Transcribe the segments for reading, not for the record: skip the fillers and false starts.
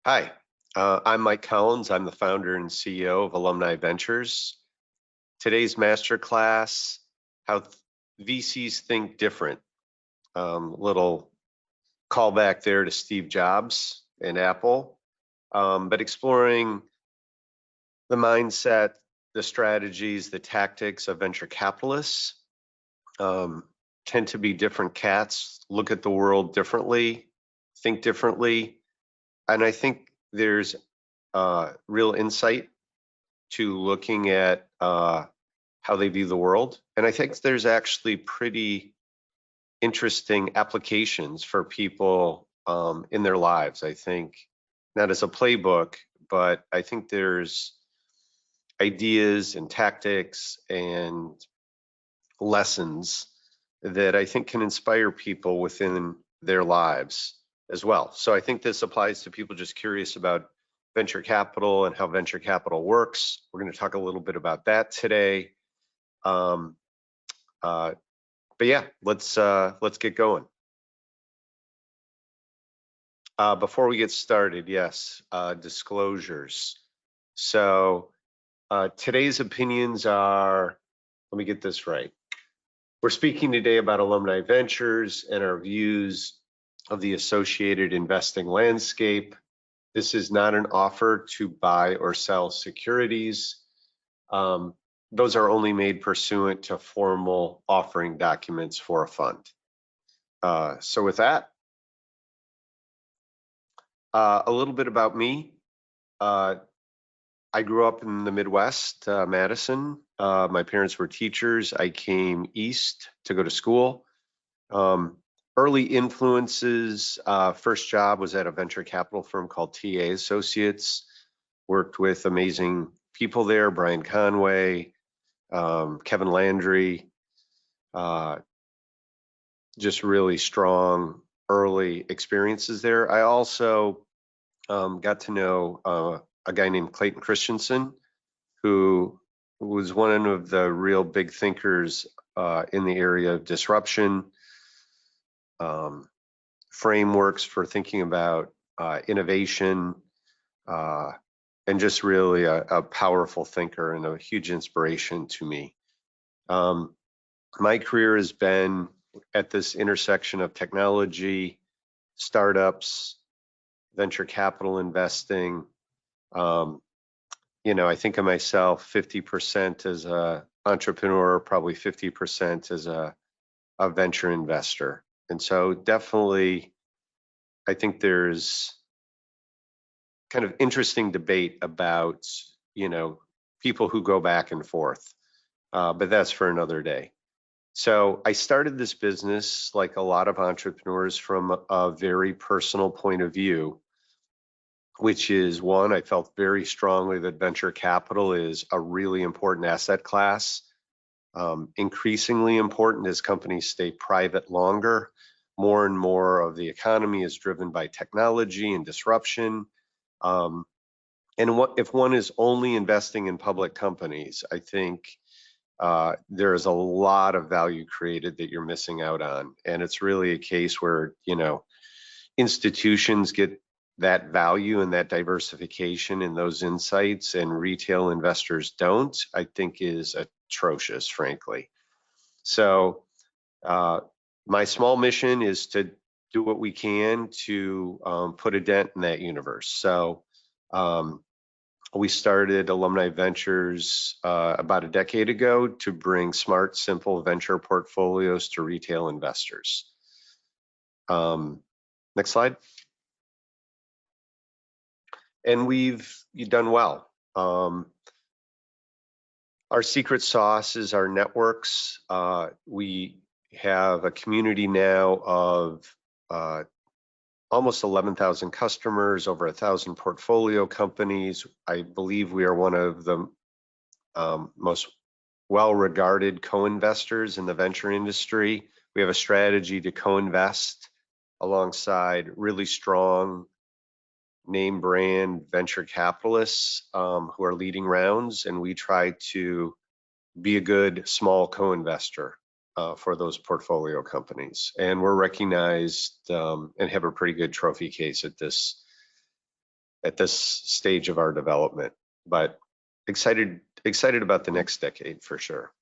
Hi, I'm Mike Collins. I'm the founder and CEO of Alumni Ventures. Today's masterclass, how VCs think different. Little callback there to Steve Jobs and Apple, but exploring the mindset, the strategies, the tactics of venture capitalists. Tend to be different cats, look at the world differently, think differently, and I think there's real insight to looking at how they view the world. And I think there's actually pretty interesting applications for people in their lives. I think not as a playbook, but I think there's ideas and tactics and lessons that I think can inspire people within their lives as well. So I think this applies to people just curious about venture capital and how venture capital works. We're going to talk a little bit about that today. Um, uh, but yeah, let's get going. Before we get started, yes, disclosures. So today's opinions are, let me get this right. We're speaking today about Alumni Ventures and our views of the associated investing landscape. This is not an offer to buy or sell securities. Those are only made pursuant to formal offering documents for a fund. So with that, a little bit about me. I grew up in the Midwest, Madison. My parents were teachers. I came east to go to school. Early influences, first job was at a venture capital firm called TA Associates. Worked with amazing people there, Brian Conway, Kevin Landry, just really strong early experiences there. I also got to know a guy named Clayton Christensen, who was one of the real big thinkers in the area of disruption, frameworks for thinking about innovation, and just really a powerful thinker and a huge inspiration to me. My career has been at this intersection of technology, startups, venture capital investing. I think of myself 50% as an entrepreneur, probably 50% as a venture investor. And so definitely, I think there's kind of interesting debate about, people who go back and forth, but that's for another day. So I started this business, like a lot of entrepreneurs, from a very personal point of view, which is one, I felt very strongly that venture capital is a really important asset class, increasingly important as companies stay private longer. More and more of the economy is driven by technology and disruption. If one is only investing in public companies, I think there is a lot of value created that you're missing out on. And it's really a case where, institutions get that value and that diversification and those insights, and retail investors don't, I think is atrocious, frankly. So my small mission is to do what we can to put a dent in that universe. So we started Alumni Ventures about a decade ago to bring smart, simple venture portfolios to retail investors. Next slide. And we've done well. Our secret sauce is our networks. We have a community now of almost 11,000 customers, over 1,000 portfolio companies. I believe we are one of the most well-regarded co-investors in the venture industry. We have a strategy to co-invest alongside really strong name brand venture capitalists who are leading rounds, and we try to be a good small co-investor for those portfolio companies. And we're recognized and have a pretty good trophy case at this at this stage of our development, but excited about the next decade for sure.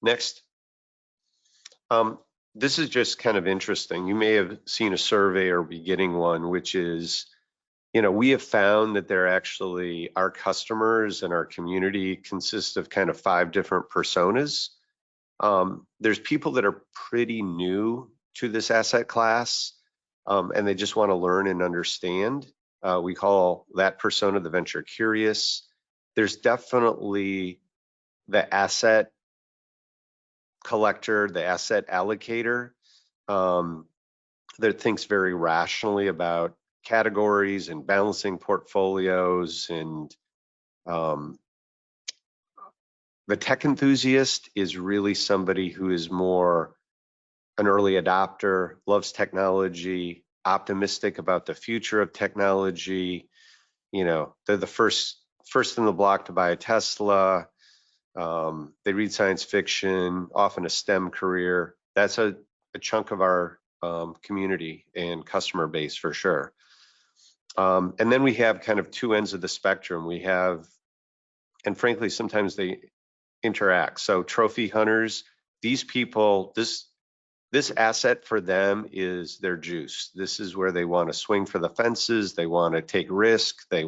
Next. This is just kind of interesting. You may have seen a survey or be getting one, which is, we have found that our customers and our community consist of kind of 5 different personas. There's people that are pretty new to this asset class, and they just want to learn and understand. We call that persona the venture curious. There's definitely the asset collector, the asset allocator, that thinks very rationally about categories and balancing portfolios. And the tech enthusiast is really somebody who is more an early adopter, loves technology, optimistic about the future of technology. They're the first in the block to buy a Tesla. They read science fiction, often a STEM career. That's a chunk of our community and customer base for sure. And then we have kind of 2 ends of the spectrum. We have, and frankly, sometimes they interact. So trophy hunters, these people, this asset for them is their juice. This is where they want to swing for the fences. They want to take risk. They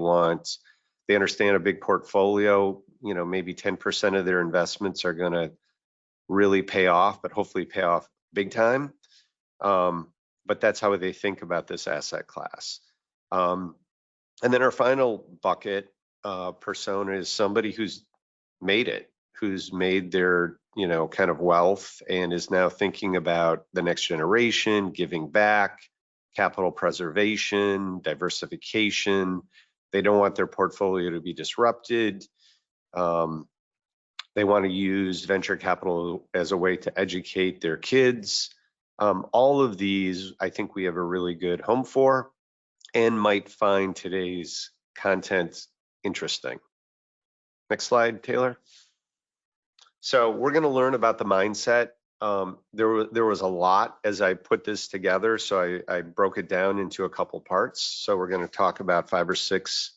understand a big portfolio. Maybe 10% of their investments are going to really pay off, but hopefully pay off big time. But that's how they think about this asset class. And then our final bucket persona is somebody who's made it, who's made their kind of wealth and is now thinking about the next generation, giving back, capital preservation, diversification. They don't want their portfolio to be disrupted. They want to use venture capital as a way to educate their kids. All of these, I think we have a really good home for and might find today's content interesting. Next slide, Taylor. So we're going to learn about the mindset. There was a lot as I put this together, so I broke it down into a couple parts. So we're going to talk about 5 or 6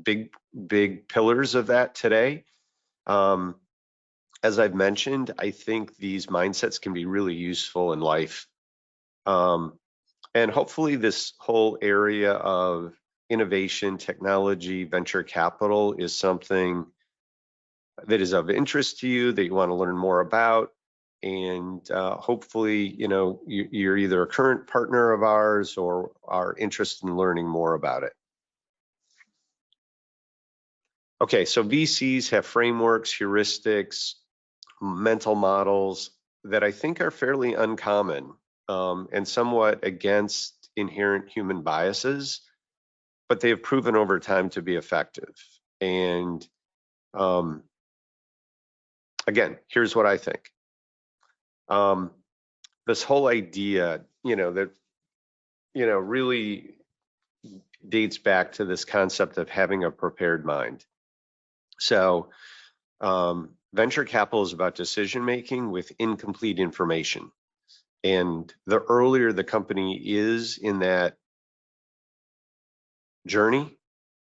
big pillars of that today. As I've mentioned, I think these mindsets can be really useful in life. And hopefully this whole area of innovation, technology, venture capital is something that is of interest to you, that you want to learn more about. And hopefully, you're either a current partner of ours or are interested in learning more about it. Okay, so VCs have frameworks, heuristics, mental models that I think are fairly uncommon and somewhat against inherent human biases, but they have proven over time to be effective. And again, here's what I think. This whole idea, that, really dates back to this concept of having a prepared mind. So venture capital is about decision making with incomplete information. And the earlier the company is in that journey,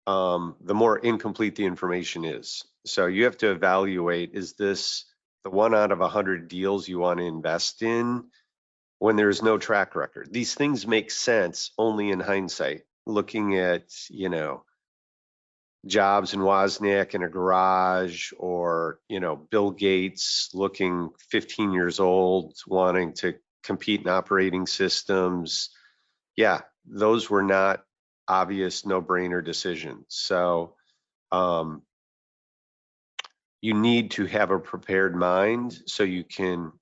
the more incomplete the information is. So you have to evaluate, is this the 1 out of 100 deals you want to invest in when there's no track record? These things make sense only in hindsight, looking at, Jobs and Wozniak in a garage, or, Bill Gates looking 15 years old, wanting to compete in operating systems. Yeah, those were not obvious no-brainer decisions. So you need to have a prepared mind so you can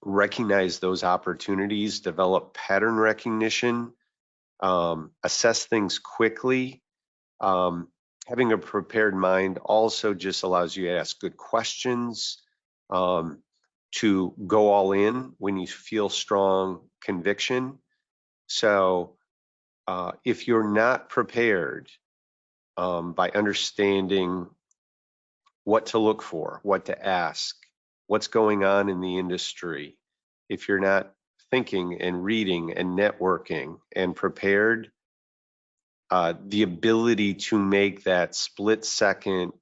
recognize those opportunities, develop pattern recognition, assess things quickly. Having a prepared mind also just allows you to ask good questions, to go all in when you feel strong conviction. So if you're not prepared by understanding what to look for, what to ask, what's going on in the industry, if you're not thinking and reading and networking and prepared, the ability to make that split-second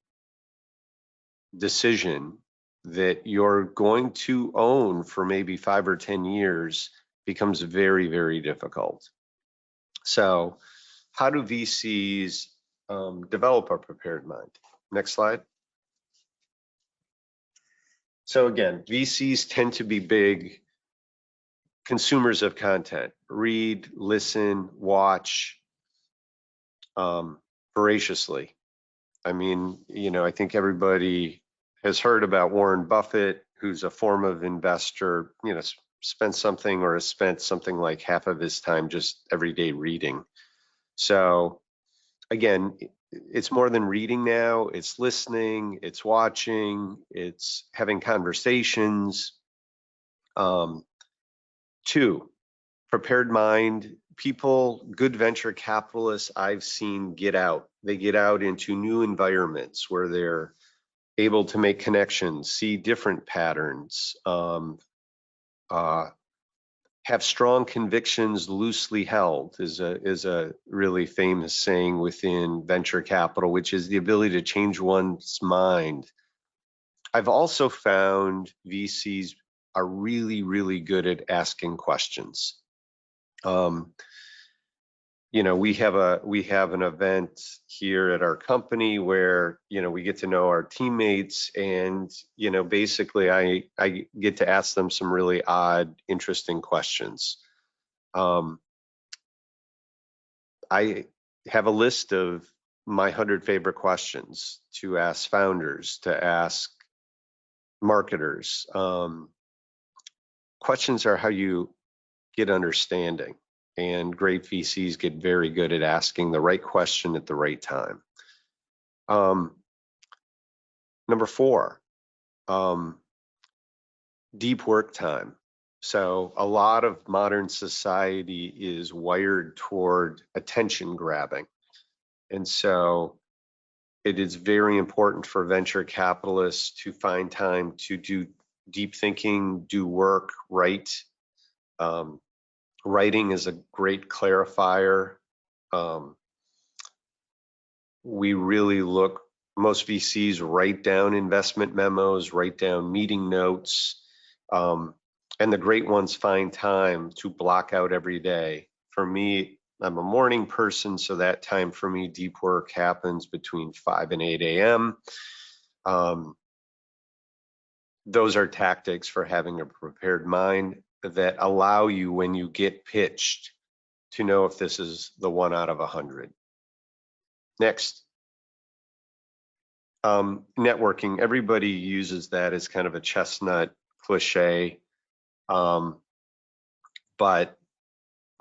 decision that you're going to own for maybe 5 or 10 years becomes very, very difficult. So how do VCs develop a prepared mind? Next slide. So again, VCs tend to be big consumers of content. Read, listen, watch voraciously. I mean, I think everybody has heard about Warren Buffett, who's a form of investor, spent something or has spent something like half of his time just every day reading. So again, it's more than reading now. It's listening, it's watching, it's having conversations. 2, prepared mind. People, good venture capitalists I've seen get out. They get out into new environments where they're able to make connections, see different patterns, have strong convictions loosely held is a really famous saying within venture capital, which is the ability to change one's mind. I've also found VCs are really, really good at asking questions. We have an event here at our company where we get to know our teammates, and basically I get to ask them some really odd, interesting questions. I have a list of my 100 favorite questions to ask founders, to ask marketers. Questions are how you get understanding. And great VCs get very good at asking the right question at the right time. Number 4, deep work time. So a lot of modern society is wired toward attention grabbing. And so it is very important for venture capitalists to find time to do deep thinking, do work, write. Writing is a great clarifier. We really look, most VCs write down investment memos, write down meeting notes, and the great ones find time to block out every day. For me, I'm a morning person, so that time for me, deep work happens between 5 and 8 a.m. Those are tactics for having a prepared mind that allow you, when you get pitched, to know if this is the 1 out of 100. Next, networking. Everybody uses that as kind of a chestnut cliche, but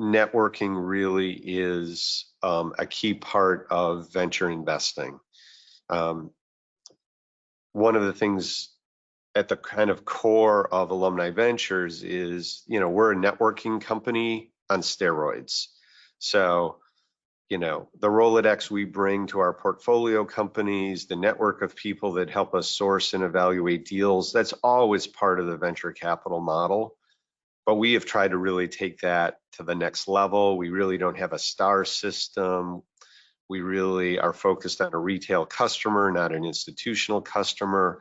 networking really is a key part of venture investing. One of the things at the kind of core of Alumni Ventures is, we're a networking company on steroids. So, the Rolodex we bring to our portfolio companies, the network of people that help us source and evaluate deals, that's always part of the venture capital model. But we have tried to really take that to the next level. We really don't have a star system. We really are focused on a retail customer, not an institutional customer.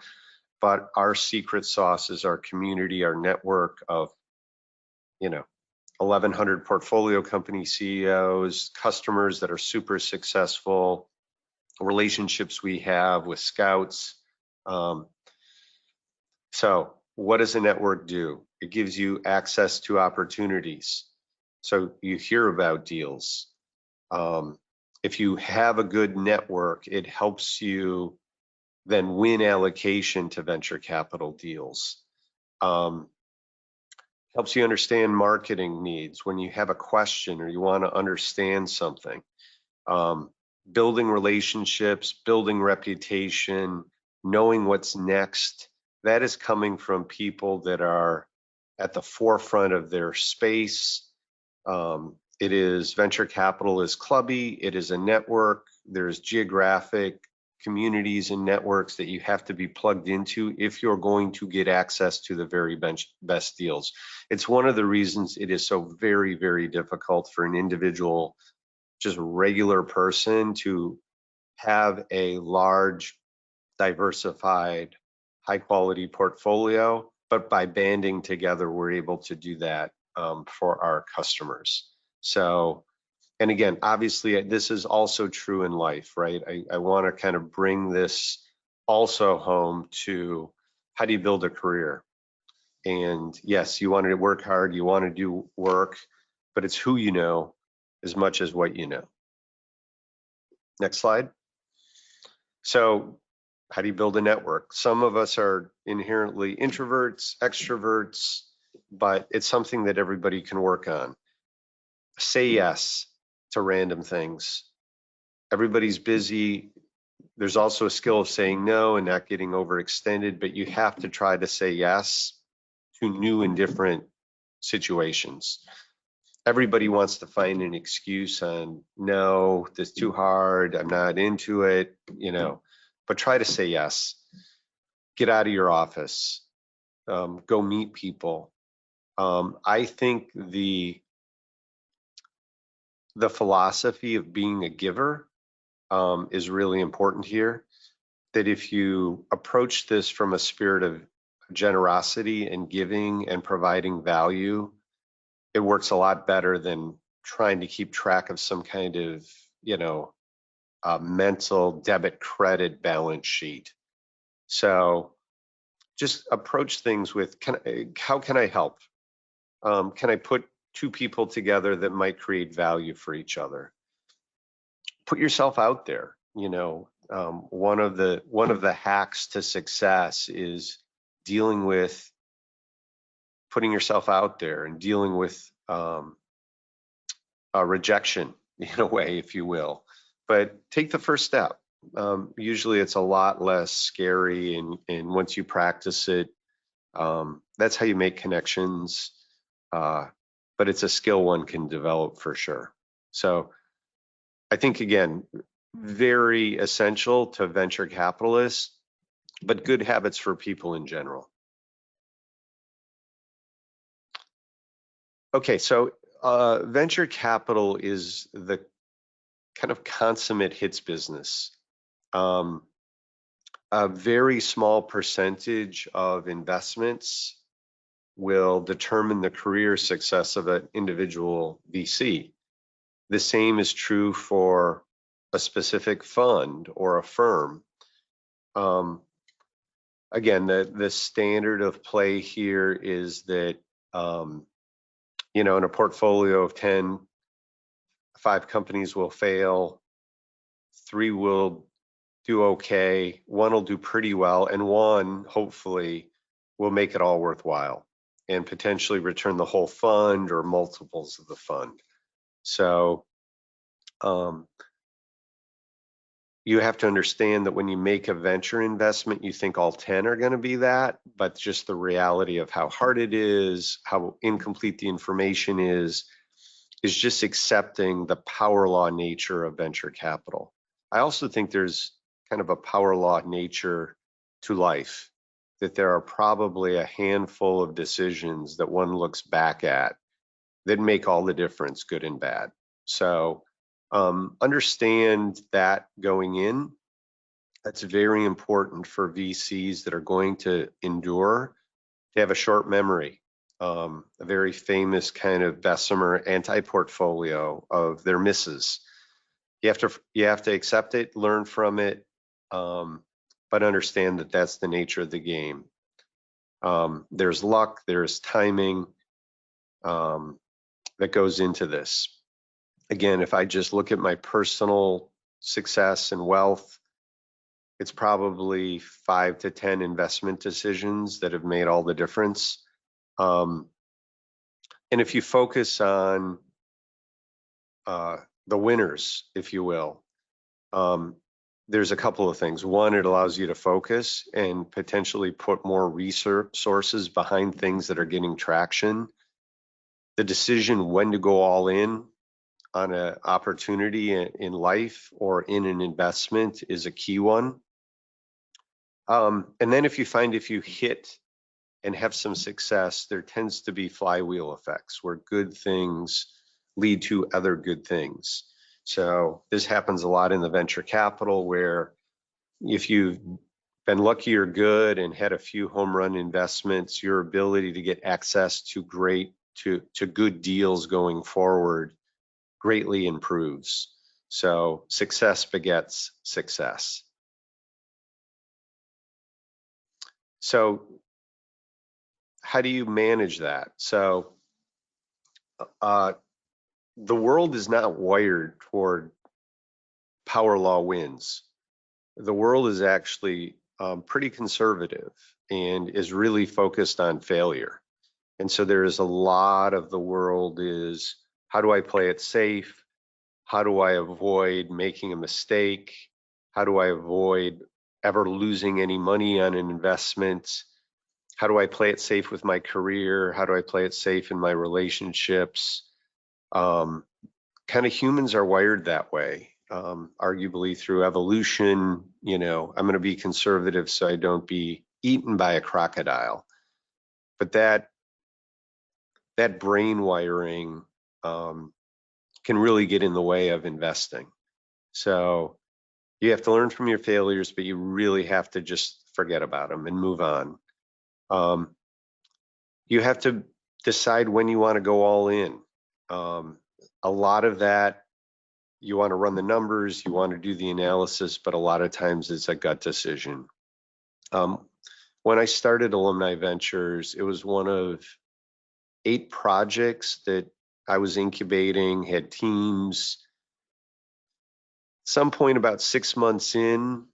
But our secret sauce is our community, our network of, 1,100 portfolio company CEOs, customers that are super successful, relationships we have with scouts. So what does a network do? It gives you access to opportunities. So you hear about deals. If you have a good network, it helps you then win allocation to venture capital deals. Helps you understand marketing needs when you have a question or you want to understand something. Building relationships, building reputation, knowing what's next. That is coming from people that are at the forefront of their space. It is, venture capital is clubby, it is a network, there's geographic communities and networks that you have to be plugged into if you're going to get access to the very best deals. It's one of the reasons it is so very, very difficult for an individual just regular person to have a large, diversified, high quality portfolio, but by banding together, we're able to do that for our customers. So, and again, obviously, this is also true in life, right? I want to kind of bring this also home to how do you build a career? And yes, you want to work hard, you want to do work, but it's who you know as much as what you know. Next slide. So how do you build a network? Some of us are inherently introverts, extroverts, but it's something that everybody can work on. Say yes to random things. Everybody's busy. There's also a skill of saying no and not getting overextended, but you have to try to say yes to new and different situations. Everybody wants to find an excuse on, no, this is too hard, I'm not into it, but try to say yes. Get out of your office, go meet people. I think the philosophy of being a giver is really important here. That if you approach this from a spirit of generosity and giving and providing value, it works a lot better than trying to keep track of some kind of, mental debit credit balance sheet. So just approach things with, how can I help? Can I put two people together that might create value for each other? Put yourself out there. One of the hacks to success is dealing with putting yourself out there and dealing with rejection in a way, if you will. But take the first step. Usually it's a lot less scary, and once you practice it, that's how you make connections. But it's a skill one can develop for sure. So I think, again, very essential to venture capitalists, but good habits for people in general. Okay, so venture capital is the kind of consummate hits business. A very small percentage of investments will determine the career success of an individual VC. The same is true for a specific fund or a firm. Again, the standard of play here is that, in a portfolio of 10, 5 companies will fail, 3 will do okay, 1 will do pretty well, and 1, hopefully, will make it all worthwhile and potentially return the whole fund or multiples of the fund. So you have to understand that when you make a venture investment, you think all 10 are going to be that, but just the reality of how hard it is, how incomplete the information is just accepting the power law nature of venture capital. I also think there's kind of a power law nature to life, that there are probably a handful of decisions that one looks back at that make all the difference, good and bad. So understand that going in. That's very important for VCs that are going to endure, to have a short memory. A very famous kind of Bessemer anti-portfolio of their misses. You have to accept it, learn from it, but understand that that's the nature of the game. There's luck, there's timing that goes into this. Again, if I just look at my personal success and wealth, it's probably 5 to 10 investment decisions that have made all the difference. And if you focus on the winners, if you will, there's a couple of things. One, it allows you to focus and potentially put more resources behind things that are getting traction. The decision when to go all in on an opportunity in life or in an investment is a key one. And then if you hit and have some success, there tends to be flywheel effects where good things lead to other good things. So this happens a lot in the venture capital, where if you've been lucky or good and had a few home run investments, your ability to get access to good deals going forward greatly improves. So success begets success. So how do you manage that? So the world is not wired toward power law wins. The world is actually pretty conservative and is really focused on failure. And so there is a lot of the world is, how do I play it safe? How do I avoid making a mistake? How do I avoid ever losing any money on an investment? How do I play it safe with my career? How do I play it safe in my relationships? Kind of humans are wired that way. Arguably through evolution, I'm going to be conservative so I don't be eaten by a crocodile. But that brain wiring can really get in the way of investing. So you have to learn from your failures, but you really have to just forget about them and move on. You have to decide when you want to go all in. A lot of that, you want to run the numbers, you want to do the analysis, but a lot of times it's a gut decision. When I started Alumni Ventures, it was one of 8 projects that I was incubating, had teams. Some point about 6 months in,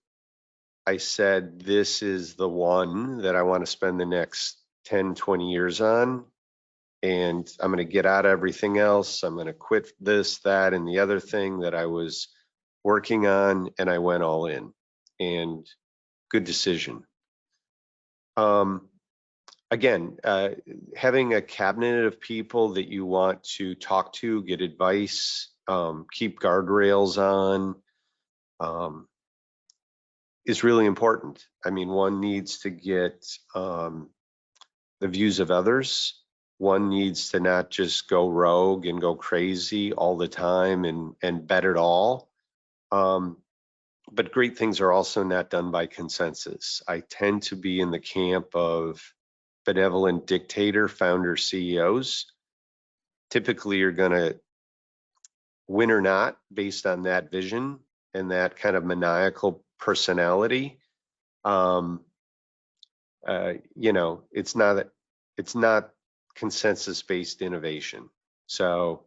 I said, this is the one that I want to spend the next 10, 20 years on. And I'm going to get out of everything else. I'm going to quit this, that, and the other thing that I was working on. And I went all in. And good decision. Again, having a cabinet of people that you want to talk to, get advice, keep guardrails on, is really important. I mean, one needs to get the views of others. One needs to not just go rogue and go crazy all the time and bet it all. But great things are also not done by consensus. I tend to be in the camp of benevolent dictator founder CEOs. Typically, you're going to win or not based on that vision and that kind of maniacal personality. It's not consensus-based innovation. So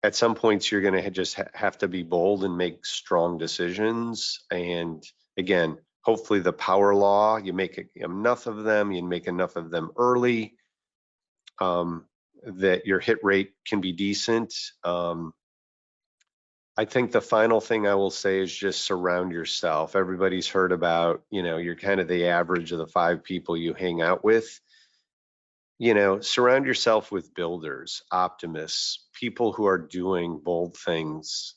at some points, you're going to just have to be bold and make strong decisions. And again, hopefully the power law, you make enough of them, you make enough of them early, that your hit rate can be decent. I think the final thing I will say is just surround yourself. Everybody's heard about, you're kind of the average of the 5 people you hang out with. Surround yourself with builders, optimists, people who are doing bold things.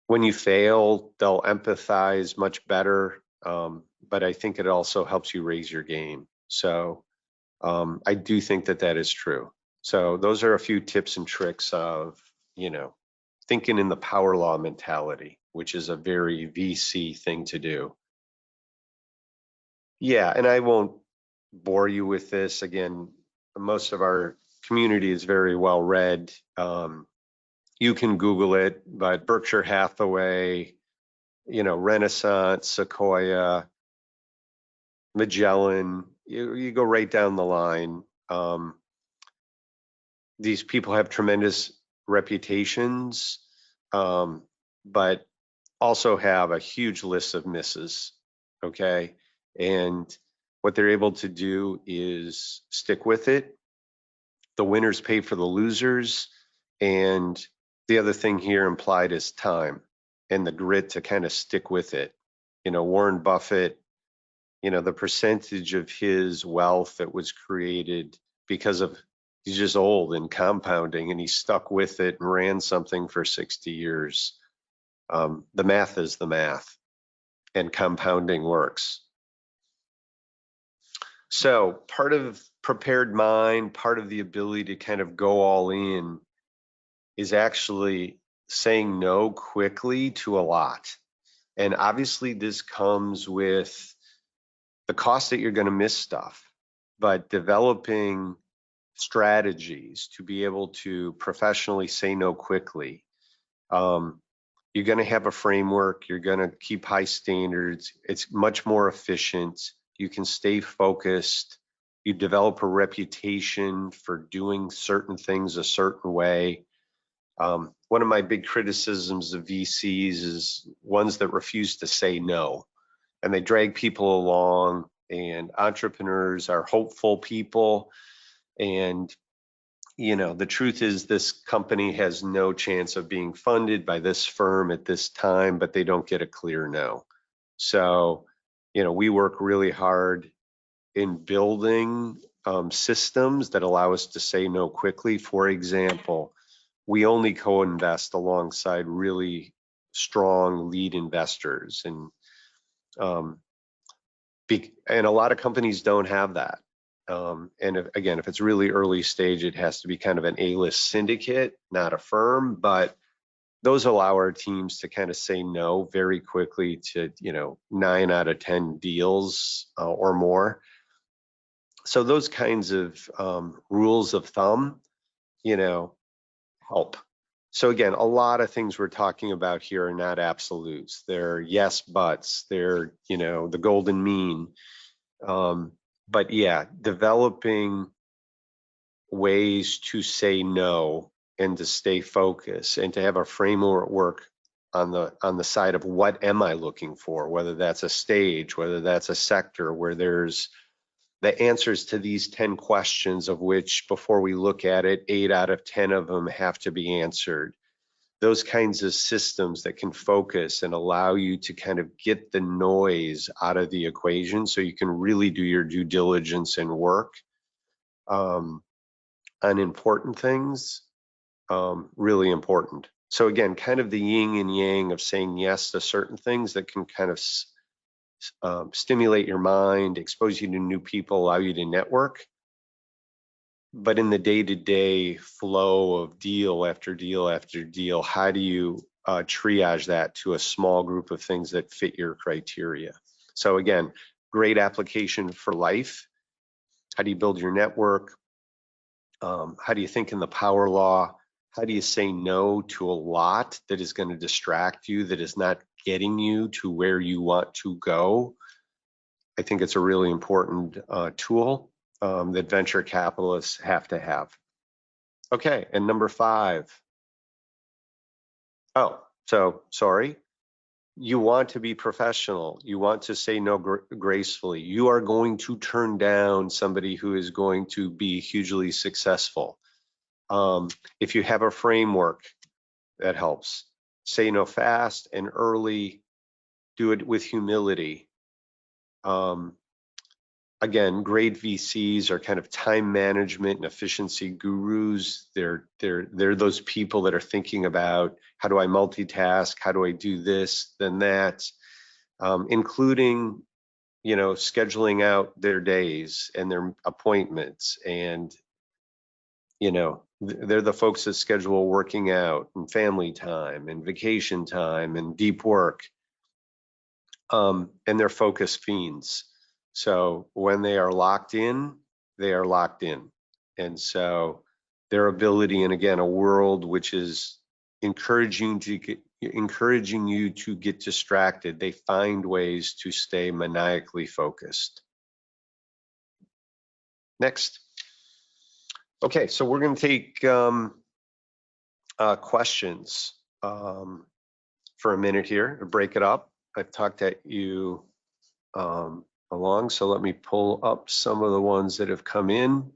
When you fail, they'll empathize much better. But I think it also helps you raise your game. So I do think that is true. So those are a few tips and tricks of, thinking in the power law mentality, which is a very VC thing to do. Yeah, and I won't bore you with this. Again, most of our community is very well read. You can Google it, but Berkshire Hathaway, Renaissance, Sequoia, Magellan, you go right down the line. These people have tremendous reputations, but also have a huge list of misses, okay? And what they're able to do is stick with it. The winners pay for the losers. And the other thing here implied is time and the grit to kind of stick with it. Warren Buffett, the percentage of his wealth that was created because of he's just old and compounding, and he stuck with it and ran something for 60 years. The math is the math, and compounding works. So part of prepared mind, part of the ability to kind of go all in is actually saying no quickly to a lot. And obviously this comes with the cost that you're going to miss stuff, but developing strategies to be able to professionally say no quickly. You're going to have a framework. You're going to keep high standards. It's much more efficient. You can stay focused. You develop a reputation for doing certain things a certain way. One of my big criticisms of VCs is ones that refuse to say no, and they drag people along, and entrepreneurs are hopeful people. And the truth is this company has no chance of being funded by this firm at this time, but they don't get a clear no. So, we work really hard in building systems that allow us to say no quickly. For example, we only co-invest alongside really strong lead investors, and a lot of companies don't have that. And if it's really early stage, it has to be kind of an A-list syndicate, not a firm. But those allow our teams to kind of say no very quickly to 9 out of 10 deals or more. So those kinds of rules of thumb, help. So again, a lot of things we're talking about here are not absolutes. They're yes buts. They're the golden mean. But yeah, developing ways to say no and to stay focused and to have a framework on the side of what am I looking for, whether that's a stage, whether that's a sector where there's the answers to these 10 questions, of which before we look at it, 8 out of 10 of them have to be answered. Those kinds of systems that can focus and allow you to kind of get the noise out of the equation so you can really do your due diligence and work on important things, really important. So again, kind of the yin and yang of saying yes to certain things that can kind of stimulate your mind, expose you to new people, allow you to network. But in the day-to-day flow of deal after deal after deal, how do you triage that to a small group of things that fit your criteria? So again, great application for life. How do you build your network? How do you think in the power law? How do you say no to a lot that is going to distract you, that is not getting you to where you want to go? I think it's a really important tool that venture capitalists have to have. Okay, and number 5. Oh, so sorry. You want to be professional. You want to say no gracefully. You are going to turn down somebody who is going to be hugely successful. If you have a framework, that helps. Say no fast and early. Do it with humility. Again, great VCs are kind of time management and efficiency gurus. They're those people that are thinking about, how do I multitask? How do I do this, then that, including, scheduling out their days and their appointments. And, they're the folks that schedule working out and family time and vacation time and deep work. And they're focus fiends. So when they are locked in, they are locked in. And so their ability, and again, a world which is encouraging you to get distracted, they find ways to stay maniacally focused. Next. Okay, so we're going to take questions for a minute here to break it up. I've talked at you along, so let me pull up some of the ones that have come in.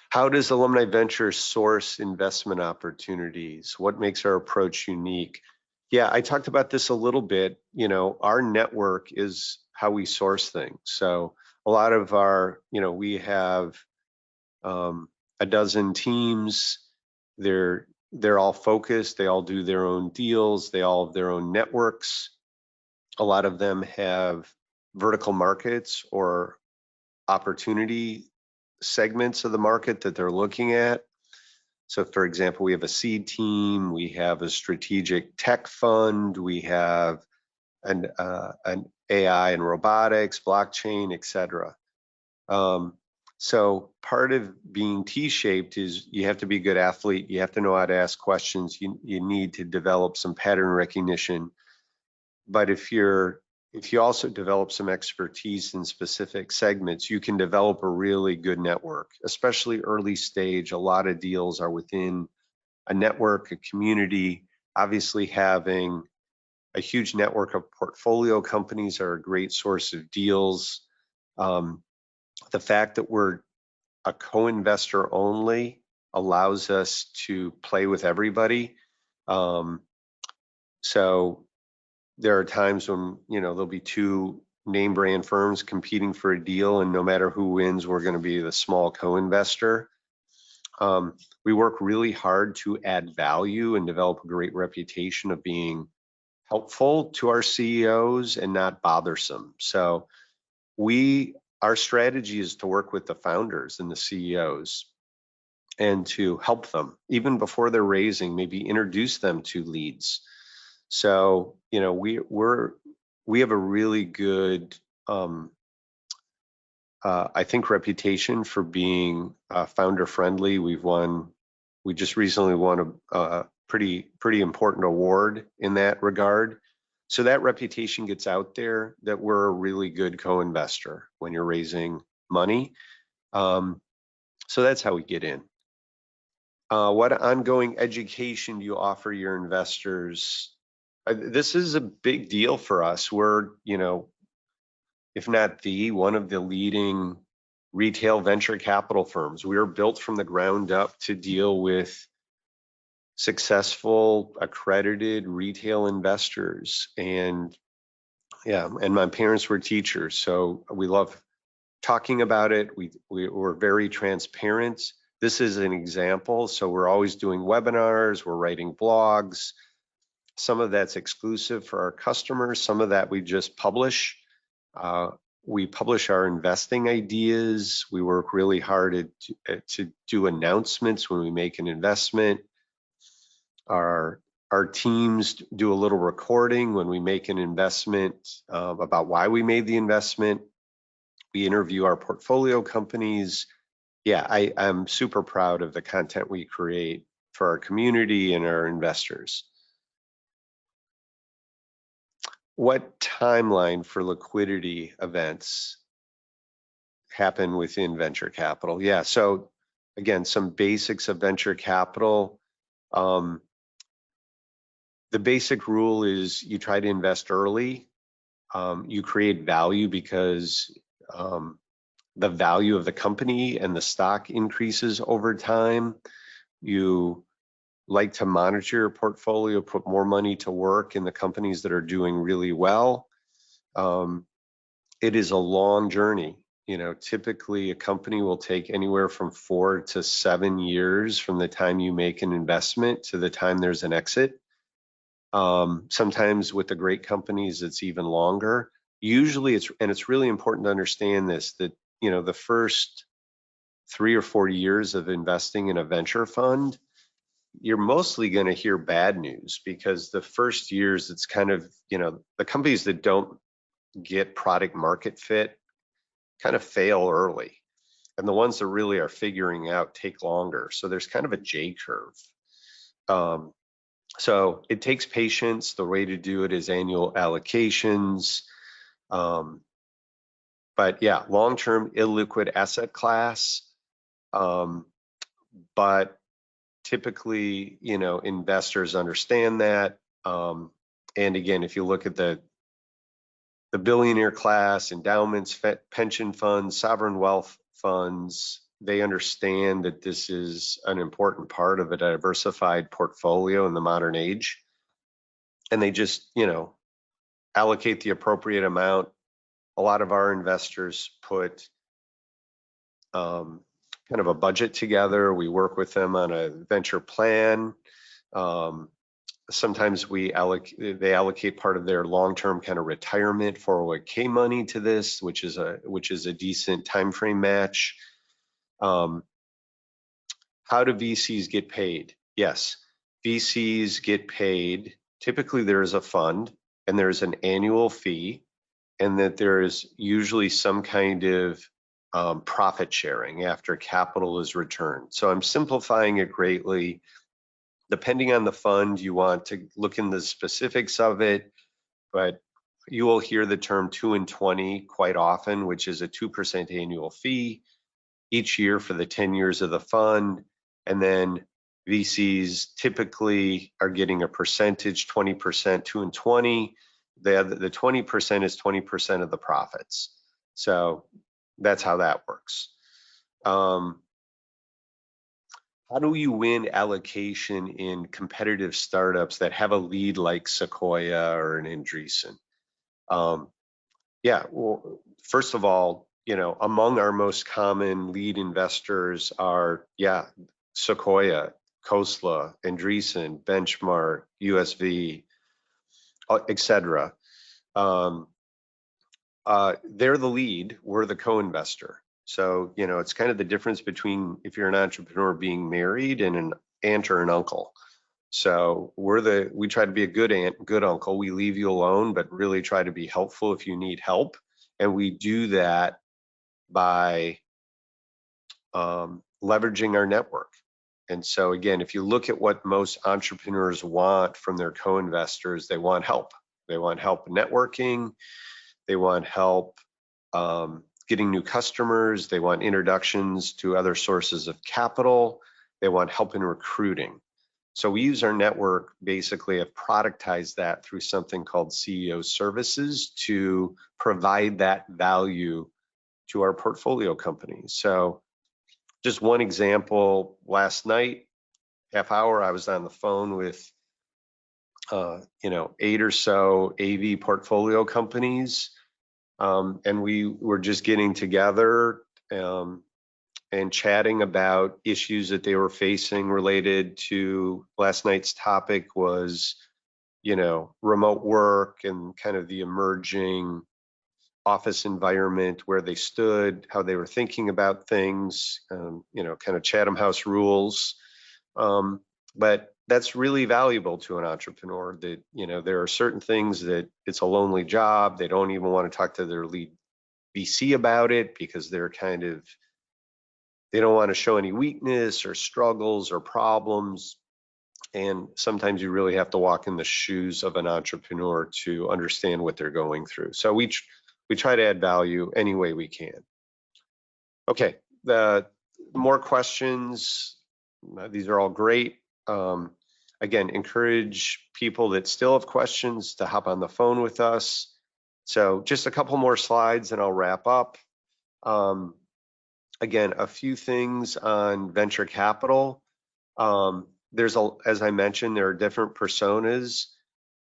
How does Alumni Ventures source investment opportunities? What makes our approach unique? Yeah, I talked about this a little bit. Our network is how we source things. So a lot of our, we have a dozen teams. They're all focused. They all do their own deals. They all have their own networks. A lot of them have vertical markets or opportunity segments of the market that they're looking at. So for example, we have a seed team, we have a strategic tech fund, we have an AI and robotics, blockchain, etc. So part of being T-shaped is you have to be a good athlete. You have to know how to ask questions. You need to develop some pattern recognition. But if you also develop some expertise in specific segments, you can develop a really good network, especially early stage. A lot of deals are within a network, a community. Obviously, having a huge network of portfolio companies are a great source of deals. The fact that we're a co-investor only allows us to play with everybody. So there are times when, there'll be two name brand firms competing for a deal, and no matter who wins, we're going to be the small co-investor. We work really hard to add value and develop a great reputation of being helpful to our CEOs and not bothersome. So our strategy is to work with the founders and the CEOs and to help them even before they're raising, maybe introduce them to leads. So, we have a really good, I think, reputation for being founder friendly. We just recently won a pretty important award in that regard. So that reputation gets out there that we're a really good co-investor when you're raising money. So that's how we get in. What ongoing education do you offer your investors? This is a big deal for us. We're, if not one of the leading retail venture capital firms. We are built from the ground up to deal with successful, accredited retail investors. And my parents were teachers, so we love talking about it. We're very transparent. This is an example. So we're always doing webinars, we're writing blogs. Some of that's exclusive for our customers. Some of that we just publish. We publish our investing ideas. We work really hard to do announcements when we make an investment. Our teams do a little recording when we make an investment about why we made the investment. We interview our portfolio companies. Yeah, I'm super proud of the content we create for our community and our investors. What timeline for liquidity events happen within venture capital? Yeah, so again, some basics of venture capital. The basic rule is you try to invest early. You create value because the value of the company and the stock increases over time. You like to monitor your portfolio, put more money to work in the companies that are doing really well. It is a long journey. Typically a company will take anywhere from 4 to 7 years from the time you make an investment to the time there's an exit. Sometimes with the great companies, it's even longer. Usually it's really important to understand this, that, the first 3 or 4 years of investing in a venture fund, you're mostly going to hear bad news, because the first years it's kind of, the companies that don't get product market fit kind of fail early. And the ones that really are figuring out take longer. So there's kind of a J curve. So it takes patience. The way to do it is annual allocations. But yeah, long-term illiquid asset class. But typically, investors understand that. And again, if you look at the billionaire class, endowments, pension funds, sovereign wealth funds, they understand that this is an important part of a diversified portfolio in the modern age. And they just, allocate the appropriate amount. A lot of our investors put kind of a budget together. We work with them on a venture plan. Sometimes they allocate part of their long-term kind of retirement 401k money to this, which is a decent time frame match. How How do VCs get paid? Yes, VCs get paid. Typically, there is a fund and there's an annual fee, and that there is usually some kind of profit sharing after capital is returned. So I'm simplifying it greatly. Depending on the fund, you want to look in the specifics of it, but you will hear the term 2 and 20 quite often, which is a 2% annual fee each year for the 10 years of the fund. And then VCs typically are getting a percentage, 20%, 2 and 20. The 20% is 20% of the profits. So that's how that works. How do you win allocation in competitive startups that have a lead like Sequoia or an Andreessen? Yeah, well, first of all, among our most common lead investors are, Sequoia, Khosla, Andreessen, Benchmark, USV, etc. They're the lead, we're the co-investor. So, it's kind of the difference between if you're an entrepreneur being married and an aunt or an uncle. So we try to be a good aunt, good uncle. We leave you alone, but really try to be helpful if you need help. And we do that by leveraging our network. And so again, if you look at what most entrepreneurs want from their co-investors, they want help. They want help networking. They want help getting new customers. They want introductions to other sources of capital. They want help in recruiting. So we use our network, basically have productized that through something called CEO services to provide that value to our portfolio companies. So just one example, last night, half hour, I was on the phone with 8 or so AV portfolio companies. And we were just getting together and chatting about issues that they were facing related to last night's topic was, remote work and kind of the emerging office environment, where they stood, how they were thinking about things, kind of Chatham House rules. But that's really valuable to an entrepreneur that, there are certain things that it's a lonely job. They don't even want to talk to their lead VC about it because they don't want to show any weakness or struggles or problems. And sometimes you really have to walk in the shoes of an entrepreneur to understand what they're going through. So we try to add value any way we can. Okay, the more questions. These are all great. Again, encourage people that still have questions to hop on the phone with us. So just a couple more slides and I'll wrap up. Again, a few things on venture capital. As I mentioned, there are different personas.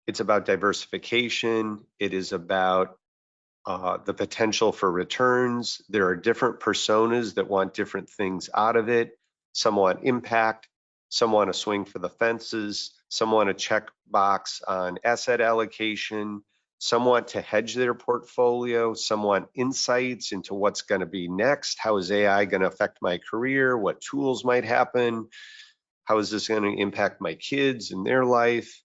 It's about diversification. It is about the potential for returns. There are different personas that want different things out of it. Some want impact. Some want to swing for the fences. Some want to check box on asset allocation. Some want to hedge their portfolio. Some want insights into what's going to be next. How is AI going to affect my career? What tools might happen? How is this going to impact my kids and their life?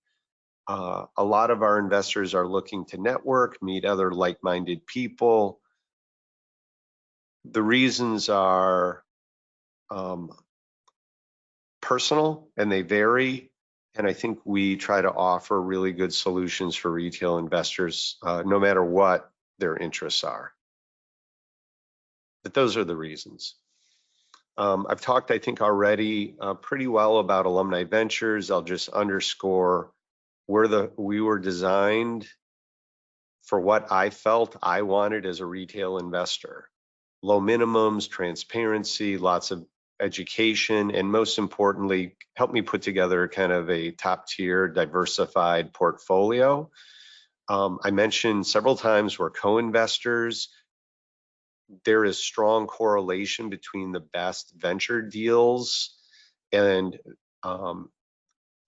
A lot of our investors are looking to network, meet other like-minded people. The reasons are personal and they vary. And I think we try to offer really good solutions for retail investors, no matter what their interests are. But those are the reasons. I've talked, I think, already pretty well about Alumni Ventures. I'll just underscore we were designed for what I felt I wanted as a retail investor. Low minimums, transparency, lots of education, and most importantly, help me put together kind of a top tier diversified portfolio. I mentioned several times we're co-investors. There is strong correlation between the best venture deals and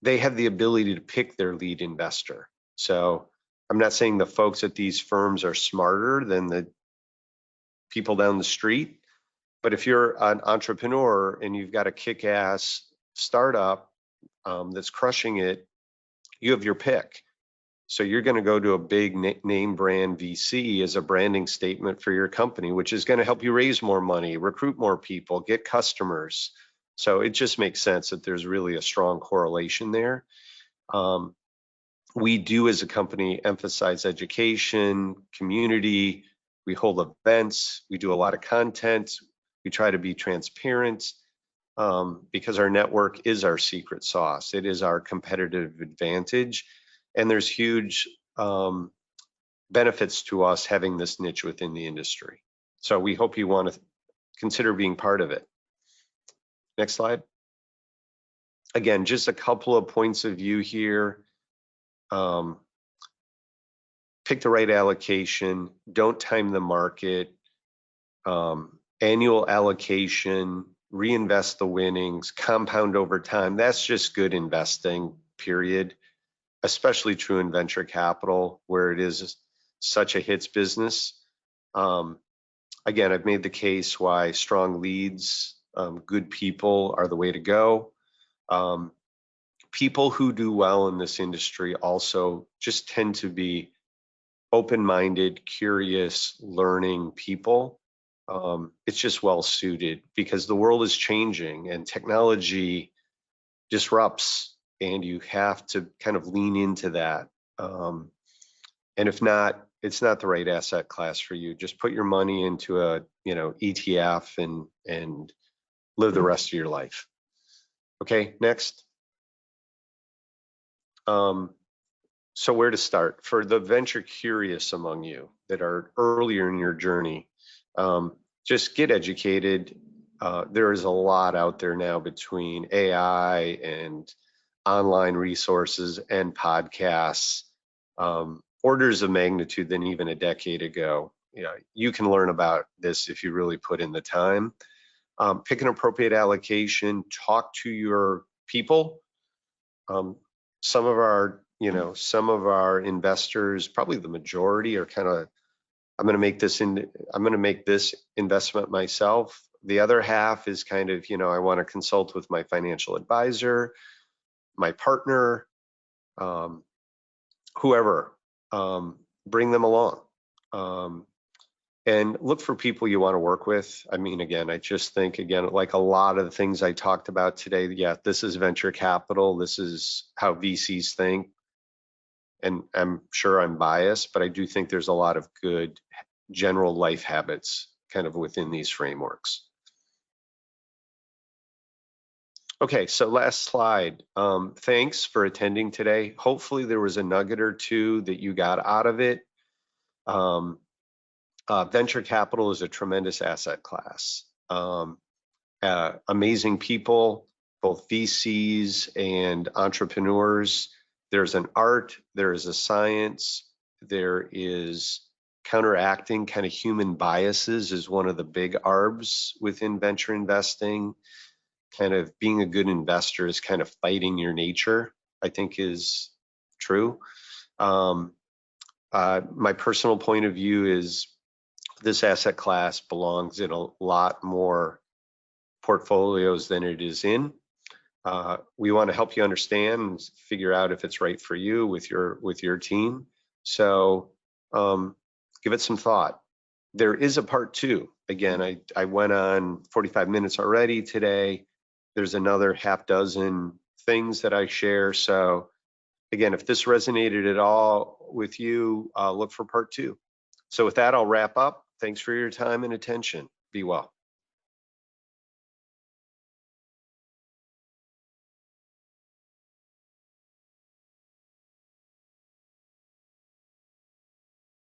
they have the ability to pick their lead investor. So I'm not saying the folks at these firms are smarter than the people down the street, But if you're an entrepreneur and you've got a kick-ass startup that's crushing it, you have your pick. So you're going to go to a big name brand VC as a branding statement for your company, which is going to help you raise more money, recruit more people, get customers. So it just makes sense that there's really a strong correlation there. We do as a company emphasize education, community. We hold events. We do a lot of content. We try to be transparent because our network is our secret sauce. It is our competitive advantage. And there's huge benefits to us having this niche within the industry. So we hope you want to consider being part of it. Next slide. Again, just a couple of points of view here. Pick the right allocation. Don't time the market. Annual allocation. Reinvest the winnings. Compound over time. That's just good investing, period. Especially true in venture capital, where it is such a hits business. Again, I've made the case why strong leads, good people are the way to go. People who do well in this industry also just tend to be open-minded, curious, learning people. It's just well suited because the world is changing and technology disrupts, and you have to kind of lean into that. And if not, it's not the right asset class for you. Just put your money into a ETF and live the rest of your life. Okay, next. So where to start? For the venture curious among you that are earlier in your journey, just get educated. There is a lot out there now between AI and online resources and podcasts, orders of magnitude than even a decade ago. You can learn about this if you really put in the time. Pick an appropriate allocation, talk to your people. Some of our investors, probably the majority, are kind of, I'm going to make this investment myself. The other half is kind of, I want to consult with my financial advisor, my partner, whoever, bring them along. And look for people you want to work with. I mean, again, I just think, like a lot of the things I talked about today, yeah, this is venture capital. This is how VCs think. And I'm sure I'm biased, but I do think there's a lot of good general life habits kind of within these frameworks. Okay, so last slide. Thanks for attending today. Hopefully there was a nugget or two that you got out of it. Venture capital is a tremendous asset class. Amazing people, both VCs and entrepreneurs. There's an art, there is a science, there is counteracting kind of human biases is one of the big arbs within venture investing. Kind of being a good investor is kind of fighting your nature, I think is true. My personal point of view is this asset class belongs in a lot more portfolios than it is in. We want to help you understand and figure out if it's right for you with your team. So give it some thought. There is a part two. Again, I went on 45 minutes already today. There's another half dozen things that I share. So again, if this resonated at all with you, look for part two. So with that, I'll wrap up. Thanks for your time and attention. Be well.